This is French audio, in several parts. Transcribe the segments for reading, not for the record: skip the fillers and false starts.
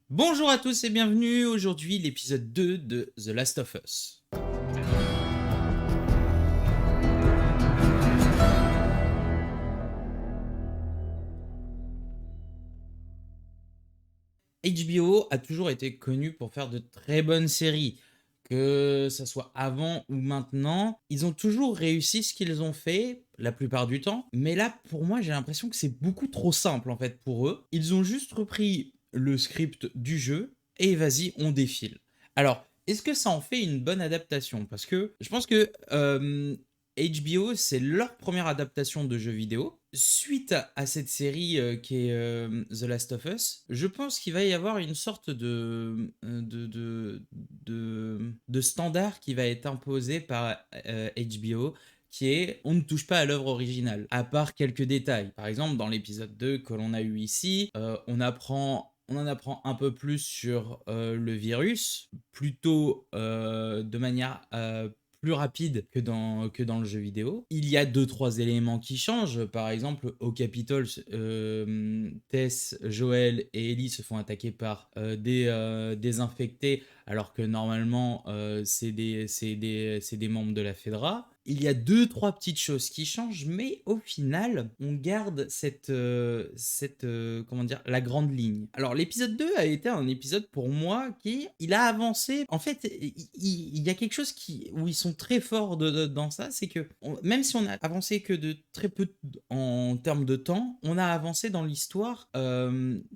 Bonjour à tous et bienvenue, aujourd'hui l'épisode 2 de The Last of Us. HBO a toujours été connu pour faire de très bonnes séries, que ça soit avant ou maintenant. Ils ont toujours réussi ce qu'ils ont fait, la plupart du temps, mais là pour moi j'ai l'impression que c'est beaucoup trop simple en fait pour eux. Ils ont juste repris le script du jeu et vas-y on défile. Alors, est-ce que ça en fait une bonne adaptation? Parce que je pense que HBO, c'est leur première adaptation de jeu vidéo. Suite à cette série qui est The Last of Us, je pense qu'il va y avoir une sorte de standard qui va être imposé par HBO, qui est on ne touche pas à l'œuvre originale, à part quelques détails. Par exemple, dans l'épisode 2 que l'on a eu ici, on en apprend un peu plus sur le virus, plutôt de manière plus rapide que dans le jeu vidéo. Il y a deux trois éléments qui changent. Par exemple, au Capitole, Tess, Joël et Ellie se font attaquer par des infectés, alors que normalement, c'est des membres de la Fedra. Il y a deux, trois petites choses qui changent, mais au final, on garde comment dire, la grande ligne. Alors, l'épisode 2 a été un épisode pour moi qui, il a avancé. En fait, il y a quelque chose où ils sont très forts dans ça, c'est que même si on a avancé que de très peu en termes de temps, on a avancé dans l'histoire.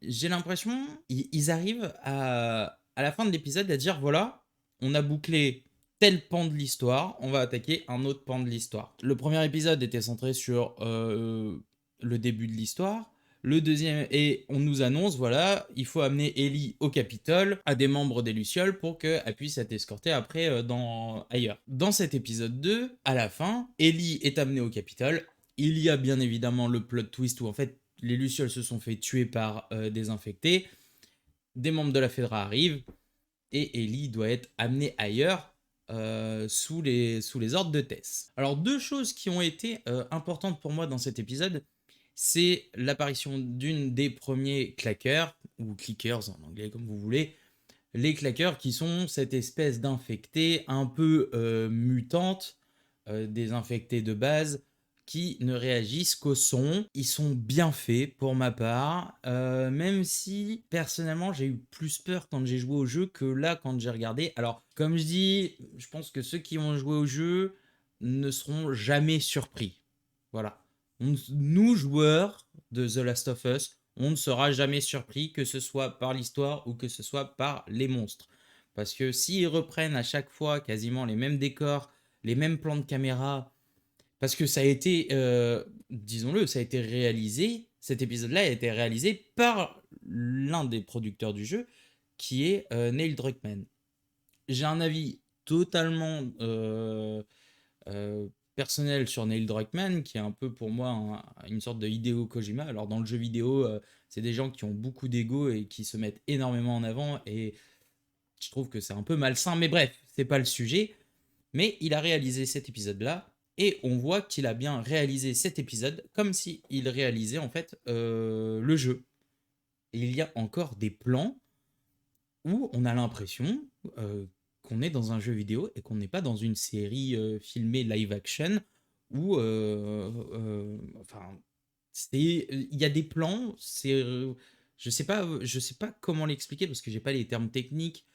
J'ai l'impression, ils arrivent à la fin de l'épisode à dire voilà, on a bouclé tel pan de l'histoire, on va attaquer un autre pan de l'histoire. Le premier épisode était centré sur le début de l'histoire. Le deuxième, et on nous annonce, voilà, il faut amener Ellie au Capitole à des membres des Lucioles pour qu'elle puisse être escortée après ailleurs. Dans cet épisode 2, à la fin, Ellie est amenée au Capitole. Il y a bien évidemment le plot twist où en fait les Lucioles se sont fait tuer par des infectés. Des membres de la Fedra arrivent et Ellie doit être amenée ailleurs sous les ordres de Tess. Alors deux choses qui ont été importantes pour moi dans cet épisode, c'est l'apparition d'une des premiers claqueurs, ou clickers en anglais comme vous voulez, les claqueurs qui sont cette espèce d'infectés un peu mutante, des infectés de base, qui ne réagissent qu'au son. Ils sont bien faits pour ma part, même si personnellement j'ai eu plus peur quand j'ai joué au jeu que là quand j'ai regardé. Alors comme je dis, je pense que ceux qui ont joué au jeu ne seront jamais surpris. Voilà. Nous, joueurs de The Last of Us, on ne sera jamais surpris, que ce soit par l'histoire ou que ce soit par les monstres. Parce que s'ils reprennent à chaque fois quasiment les mêmes décors, les mêmes plans de caméra, parce que ça a été, disons-le, ça a été réalisé, cet épisode-là a été réalisé par l'un des producteurs du jeu, qui est Neil Druckmann. J'ai un avis totalement personnel sur Neil Druckmann, qui est un peu pour moi une sorte de Hideo Kojima. Alors dans le jeu vidéo, c'est des gens qui ont beaucoup d'ego et qui se mettent énormément en avant, et je trouve que c'est un peu malsain, mais bref, c'est pas le sujet. Mais il a réalisé cet épisode-là, et on voit qu'il a bien réalisé cet épisode comme si il réalisait en fait le jeu. Et il y a encore des plans où on a l'impression qu'on est dans un jeu vidéo et qu'on n'est pas dans une série filmée live action où, enfin, il y a des plans, je sais pas comment l'expliquer parce que j'ai pas les termes techniques,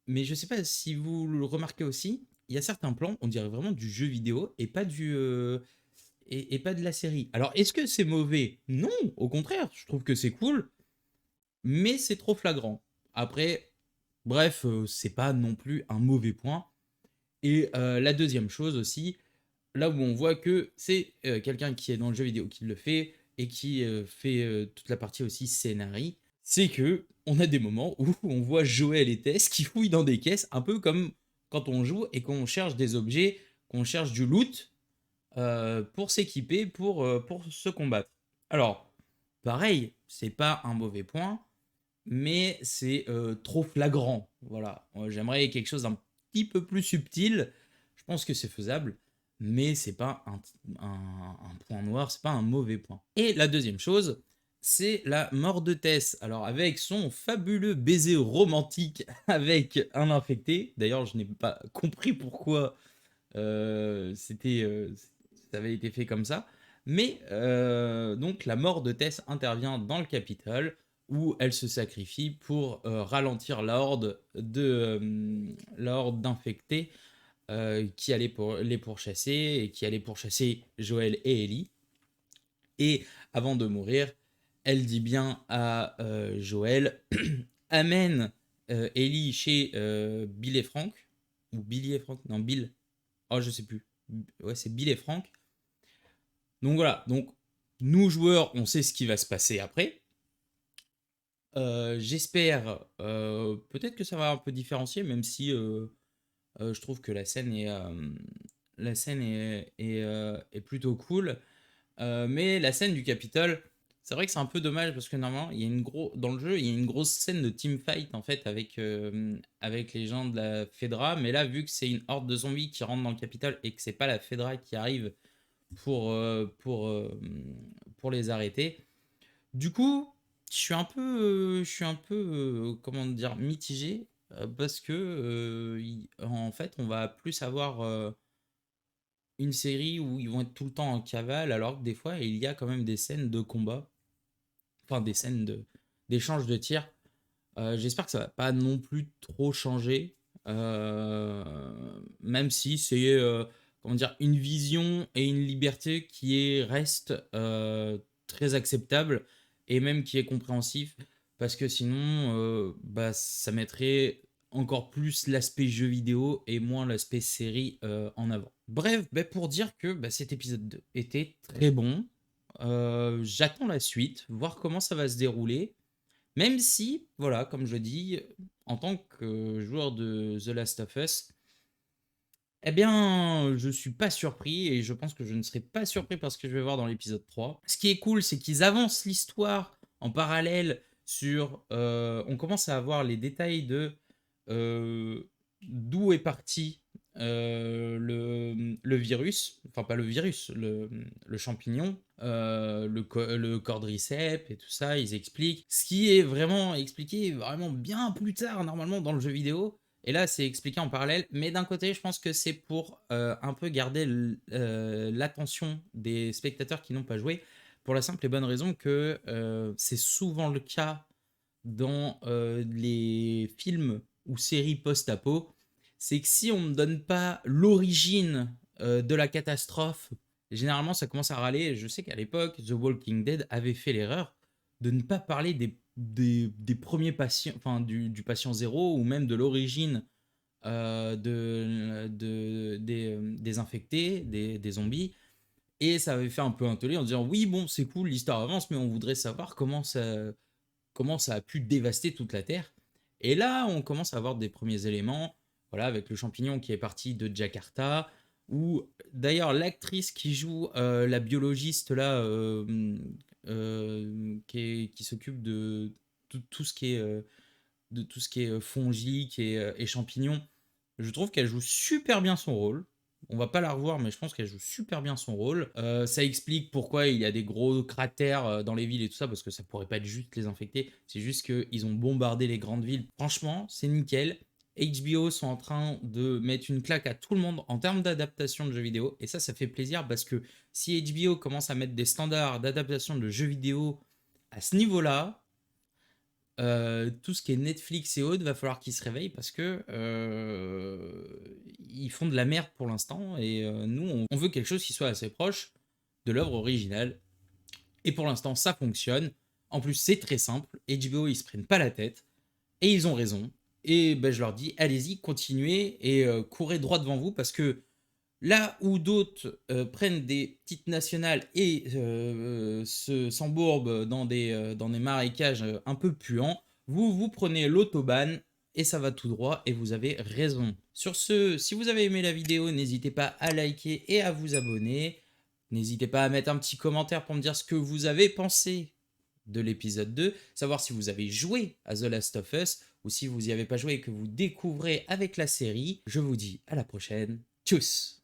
mais je sais pas si vous le remarquez aussi, il y a certains plans, on dirait vraiment du jeu vidéo et pas et pas de la série. Alors, est-ce que c'est mauvais? Non, au contraire, je trouve que c'est cool, mais c'est trop flagrant. Après, bref, c'est pas non plus un mauvais point. Et la deuxième chose aussi, là où on voit que c'est quelqu'un qui est dans le jeu vidéo qui le fait et qui fait toute la partie aussi scénarii, c'est que on a des moments où on voit Joël et Tess qui fouillent dans des caisses, un peu comme quand on joue et qu'on cherche des objets, qu'on cherche du loot pour s'équiper, pour se combattre. Alors, pareil, c'est pas un mauvais point, mais c'est trop flagrant. Voilà, j'aimerais quelque chose d'un petit peu plus subtil. Je pense que c'est faisable, mais c'est pas un point noir, c'est pas un mauvais point. Et la deuxième chose, c'est la mort de Tess. Alors avec son fabuleux baiser romantique avec un infecté. D'ailleurs, je n'ai pas compris pourquoi ça avait été fait comme ça. Mais donc la mort de Tess intervient dans le Capitole où elle se sacrifie pour ralentir la horde d'infectés qui allait les pourchasser et qui allait pourchasser Joël et Ellie. Et avant de mourir, elle dit bien à Joël amène Ellie chez Bill et Frank, ou Billy et Frank, non Bill, oh je sais plus, ouais c'est Bill et Frank. Donc voilà, donc nous joueurs on sait ce qui va se passer après. J'espère peut-être que ça va un peu différencier, même si je trouve que la scène est plutôt cool. Mais la scène du Capitole, c'est vrai que c'est un peu dommage parce que normalement, dans le jeu, il y a une grosse scène de teamfight en fait avec les gens de la Fedra. Mais là, vu que c'est une horde de zombies qui rentre dans le Capitole et que c'est pas la Fedra qui arrive pour, euh, pour, euh, pour les arrêter, du coup, je suis un peu comment dire, mitigé parce que en fait, on va plus avoir une série où ils vont être tout le temps en cavale, alors que des fois, il y a quand même des scènes de combat, enfin des scènes d'échange de tirs. J'espère que ça va pas non plus trop changer, même si c'est comment dire, une vision et une liberté reste très acceptable et même qui est compréhensif, parce que sinon, bah, ça mettrait encore plus l'aspect jeu vidéo et moins l'aspect série en avant. Bref, bah, pour dire que bah, cet épisode 2 était très bon. J'attends la suite, voir comment ça va se dérouler. Même si, voilà, comme je dis, en tant que joueur de The Last of Us, eh bien, je suis pas surpris et je pense que je ne serai pas surpris par ce que je vais voir dans l'épisode 3. Ce qui est cool, c'est qu'ils avancent l'histoire en parallèle sur... on commence à avoir les détails de d'où est parti le virus, enfin pas le virus, le champignon, le cordyceps et tout ça, ils expliquent. Ce qui est vraiment expliqué vraiment bien plus tard normalement dans le jeu vidéo. Et là, c'est expliqué en parallèle, mais d'un côté, je pense que c'est pour un peu garder l'attention des spectateurs qui n'ont pas joué, pour la simple et bonne raison que c'est souvent le cas dans les films ou séries post-apo, c'est que si on ne me donne pas l'origine de la catastrophe, généralement ça commence à râler. Je sais qu'à l'époque, The Walking Dead avait fait l'erreur de ne pas parler des premiers patients, enfin du patient zéro ou même de l'origine des infectés, des zombies. Et ça avait fait un peu un tollé en disant oui, bon, c'est cool, l'histoire avance, mais on voudrait savoir comment ça a pu dévaster toute la Terre. Et là, on commence à avoir des premiers éléments, voilà, avec le champignon qui est parti de Jakarta, ou d'ailleurs l'actrice qui joue la biologiste là, qui s'occupe de tout ce qui est fongique et champignons, je trouve qu'elle joue super bien son rôle. On va pas la revoir, mais je pense qu'elle joue super bien son rôle. Ça explique pourquoi il y a des gros cratères dans les villes et tout ça, parce que ça pourrait pas être juste les infectés. C'est juste qu'ils ont bombardé les grandes villes. Franchement, c'est nickel. HBO sont en train de mettre une claque à tout le monde en termes d'adaptation de jeux vidéo. Et ça fait plaisir parce que si HBO commence à mettre des standards d'adaptation de jeux vidéo à ce niveau-là, tout ce qui est Netflix et autres, va falloir qu'ils se réveillent parce que ils font de la merde pour l'instant et nous, on veut quelque chose qui soit assez proche de l'œuvre originale. Et pour l'instant, ça fonctionne. En plus, c'est très simple. HBO, ils se prennent pas la tête et ils ont raison. Et ben, je leur dis, allez-y, continuez et courez droit devant vous parce que là où d'autres prennent des petites nationales et s'embourbent dans des marécages un peu puants, vous prenez l'autobahn et ça va tout droit et vous avez raison. Sur ce, si vous avez aimé la vidéo, n'hésitez pas à liker et à vous abonner. N'hésitez pas à mettre un petit commentaire pour me dire ce que vous avez pensé de l'épisode 2, savoir si vous avez joué à The Last of Us ou si vous n'y avez pas joué et que vous découvrez avec la série. Je vous dis à la prochaine. Tchuss.